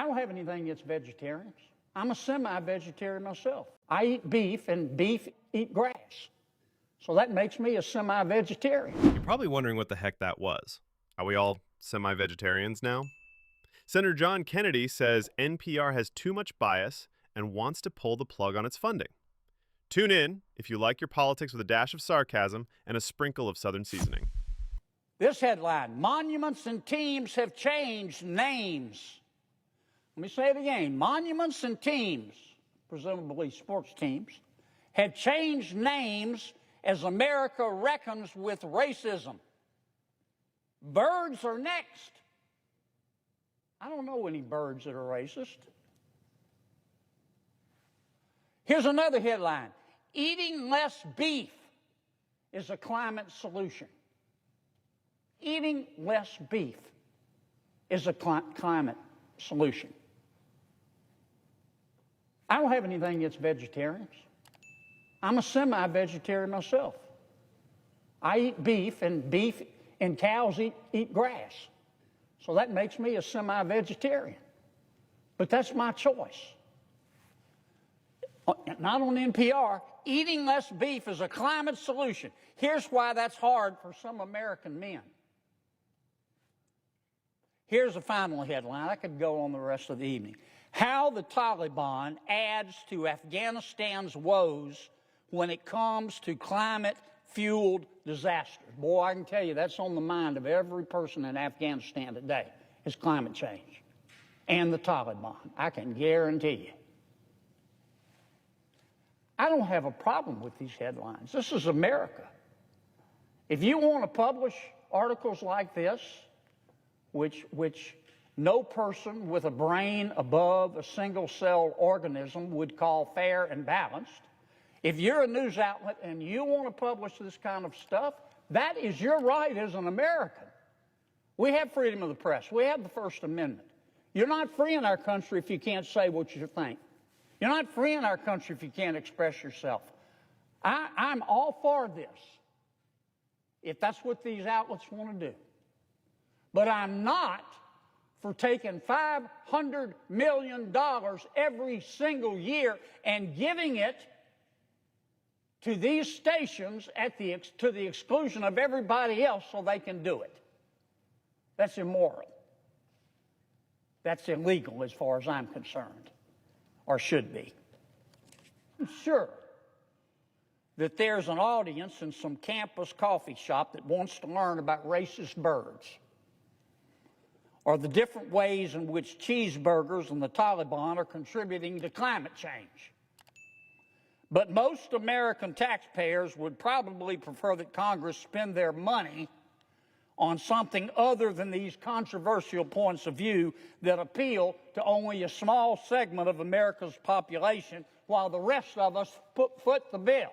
don't have anything against vegetarians. I'm a semi-vegetarian myself. I eat beef, and beef eat grass. So that makes me a semi-vegetarian. You're probably wondering what the heck that was. Are we all semi-vegetarians now? Senator John Kennedy says NPR has too much bias and wants to pull the plug on its funding. Tune in if you like your politics with a dash of sarcasm and a sprinkle of Southern seasoning. This headline: monuments and teams have changed names. Let me say it again. Monuments and teams, presumably sports teams, have changed names as America reckons with racism. Birds are next. I don't know any birds that are racist. Here's another headline: eating less beef is a climate solution. Eating less beef is a climate solution. I don't have anything against vegetarians. I'm a semi-vegetarian myself. I eat beef, and cows eat grass. So that makes me a semi-vegetarian. But that's my choice. Not on NPR. Eating less beef is a climate solution. Here's why that's hard for some American men. Here's a final headline. I could go on the rest of the evening. How the Taliban adds to Afghanistan's woes when it comes to climate-fueled disasters. Boy, I can tell you that's on the mind of every person in Afghanistan today, is climate change and the Taliban. I can guarantee you. I don't have a problem with these headlines. This is America. If you want to publish articles like this, which no person with a brain above a single-celled organism would call fair and balanced, if you're a news outlet and you want to publish this kind of stuff, that is your right as an American. We have freedom of the press. We have the First Amendment. You're not free in our country if you can't say what you think. You're not free in our country if you can't express yourself. I'm all for this, if that's what these outlets want to do. But I'm not for taking $500 million every single year and giving it to these stations to the exclusion of everybody else so they can do it. That's immoral. That's illegal as far as I'm concerned, or should be. I'm sure that there's an audience in some campus coffee shop that wants to learn about racist birds, or the different ways in which cheeseburgers and the Taliban are contributing to climate change. But most American taxpayers would probably prefer that Congress spend their money on something other than these controversial points of view that appeal to only a small segment of America's population, while the rest of us foot the bill.